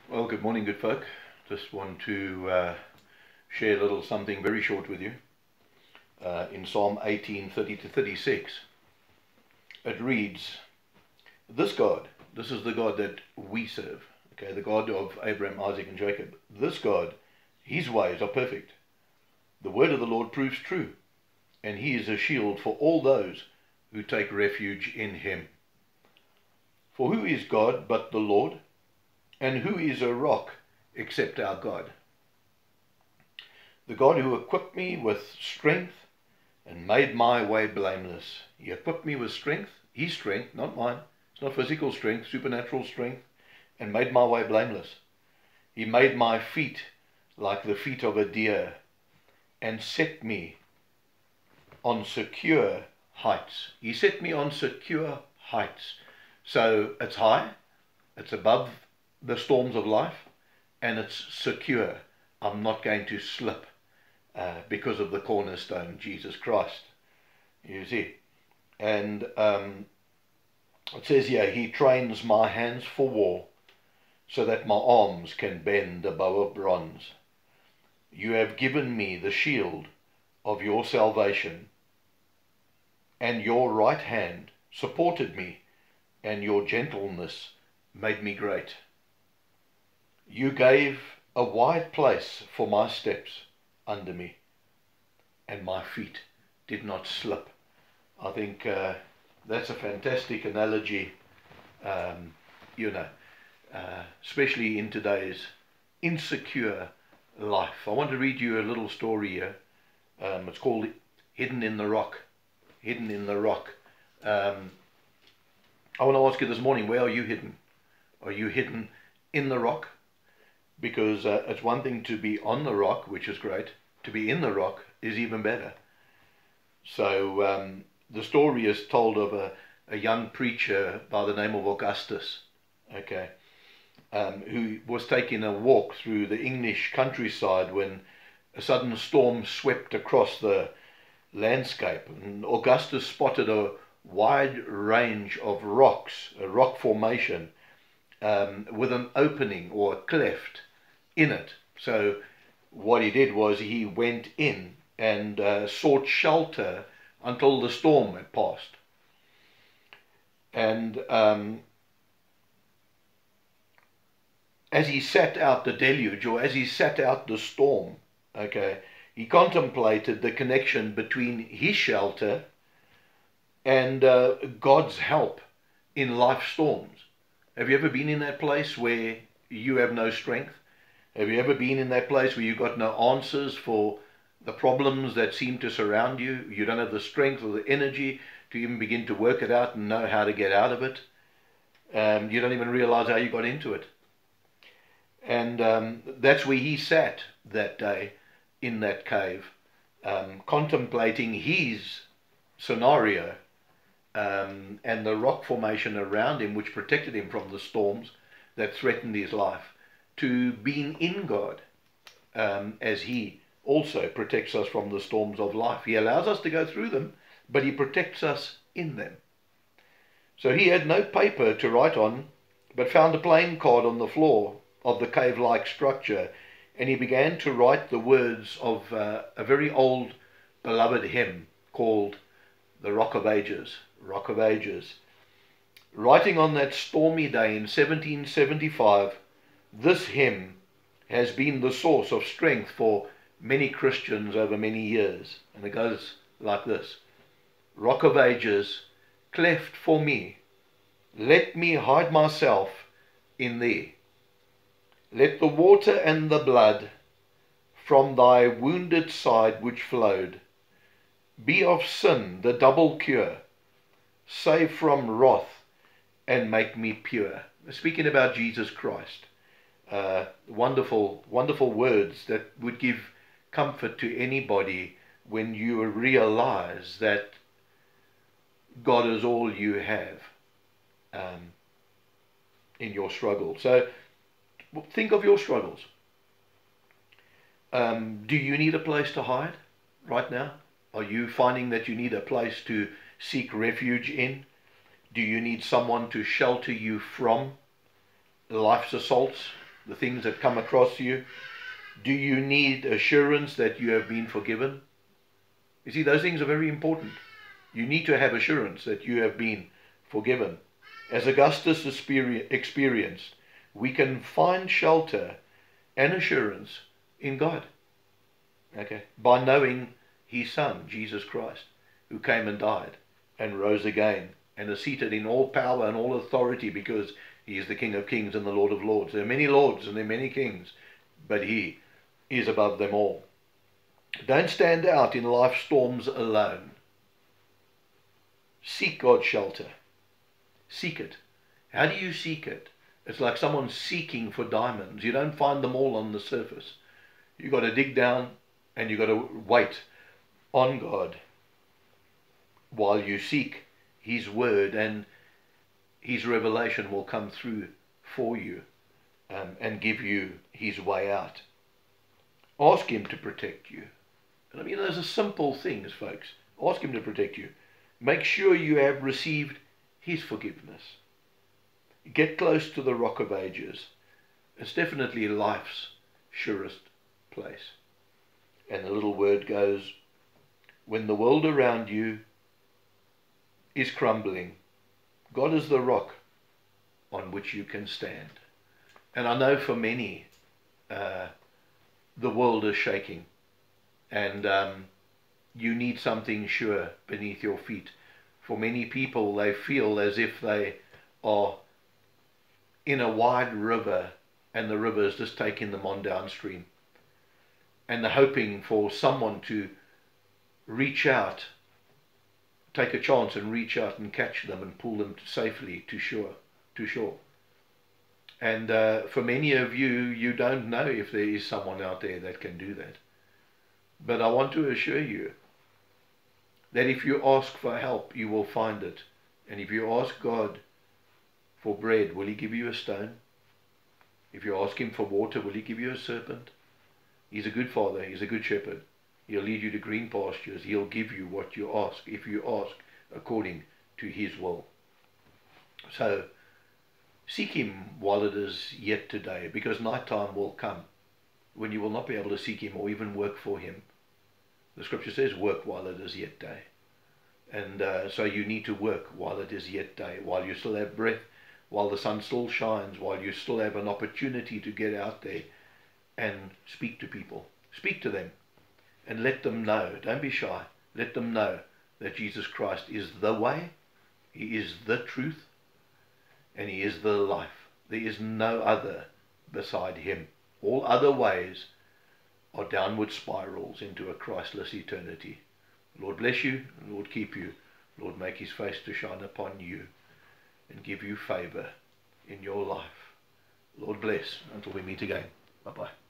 Well, good morning, good folk. Just want to share a little something very short with you. In Psalm 18:30 to 36, it reads, This God, this is the God that we serve, okay, the God of Abraham, Isaac, and Jacob. This God, his ways are perfect. The word of the Lord proves true, and he is a shield for all those who take refuge in him. For who is God but the Lord? And who is a rock except our God? The God who equipped me with strength and made my way blameless. He equipped me with strength, his strength, not mine. It's not physical strength, supernatural strength, and made my way blameless. He made my feet like the feet of a deer and set me on secure heights. He set me on secure heights. So it's high, it's above the storms of life, and it's secure. I'm not going to slip because of the cornerstone, Jesus Christ. You see. And it says here, he trains my hands for war so that my arms can bend a bow of bronze. You have given me the shield of your salvation, and your right hand supported me, and your gentleness made me great. You gave a wide place for my steps under me, and my feet did not slip. I think that's a fantastic analogy, especially in today's insecure life. I want to read you a little story here. It's called Hidden in the Rock. Hidden in the Rock. I want to ask you this morning, where are you hidden? Are you hidden in the rock? Because it's one thing to be on the rock, which is great. To be in the rock is even better. So the story is told of a young preacher by the name of Augustus, okay, who was taking a walk through the English countryside when a sudden storm swept across the landscape. And Augustus spotted a wide range of rocks, a rock formation, with an opening or a cleft in it. So what he did was he went in and sought shelter until the storm had passed. And as he sat out the deluge, or as he sat out the storm, okay, he contemplated the connection between his shelter and God's help in life storms. Have you ever been in that place where you have no strength? Have you ever been in that place where you've got no answers for the problems that seem to surround you? You don't have the strength or the energy to even begin to work it out and know how to get out of it. You don't even realize how you got into it. And that's where he sat that day in that cave, contemplating his scenario and the rock formation around him, which protected him from the storms that threatened his life, to being in God, as he also protects us from the storms of life. He allows us to go through them, but he protects us in them. So he had no paper to write on, but found a playing card on the floor of the cave-like structure, and he began to write the words of a very old beloved hymn called The Rock of Ages. Rock of Ages. Writing on that stormy day in 1775, this hymn has been the source of strength for many Christians over many years. And it goes like this. Rock of Ages, cleft for me, let me hide myself in thee. Let the water and the blood from thy wounded side which flowed be of sin the double cure, save from wrath and make me pure. Speaking about Jesus Christ. Wonderful words that would give comfort to anybody when you realize that God is all you have in your struggle. So think of your struggles. Do you need a place to hide right now? Are you finding that you need a place to seek refuge in? Do you need someone to shelter you from life's assaults? the things that come across you? Do you need assurance that you have been forgiven? You see, those things are very important. You need to have assurance that you have been forgiven. As Augustus experienced, we can find shelter and assurance in God. Okay, by knowing his Son, Jesus Christ, who came and died and rose again and is seated in all power and all authority, because he is the King of Kings and the Lord of Lords. There are many lords and there are many kings, but he is above them all. Don't stand out in life's storms alone. Seek God's shelter. Seek it. How do you seek it? It's like someone seeking for diamonds. You don't find them all on the surface. You've got to dig down and you've got to wait on God while you seek his word, and his revelation will come through for you and give you his way out. Ask him to protect you. And I mean, those are simple things, folks. Ask him to protect you. Make sure you have received his forgiveness. Get close to the Rock of Ages. It's definitely life's surest place. And the little word goes, when the world around you is crumbling, God is the rock on which you can stand. And I know for many, the world is shaking, and you need something sure beneath your feet. For many people, they feel as if they are in a wide river and the river is just taking them on downstream, and they're hoping for someone to reach out, take a chance and reach out and catch them and pull them safely to shore. And for many of you, you don't know if there is someone out there that can do that. But I want to assure you that if you ask for help, you will find it. And if you ask God for bread, will he give you a stone? If you ask him for water, will he give you a serpent? He's a good father. He's a good shepherd. He'll lead you to green pastures. He'll give you what you ask, if you ask according to his will. So seek him while it is yet today, because night time will come when you will not be able to seek him or even work for him. The scripture says, work while it is yet day. And so you need to work while it is yet day, while you still have breath, while the sun still shines, while you still have an opportunity to get out there and speak to people. Speak to them and let them know. Don't be shy. Let them know that Jesus Christ is the way, he is the truth, and he is the life. There is no other beside him. All other ways are downward spirals into a Christless eternity. Lord bless you, and Lord keep you. Lord make his face to shine upon you and give you favor in your life. Lord bless until we meet again. Bye-bye.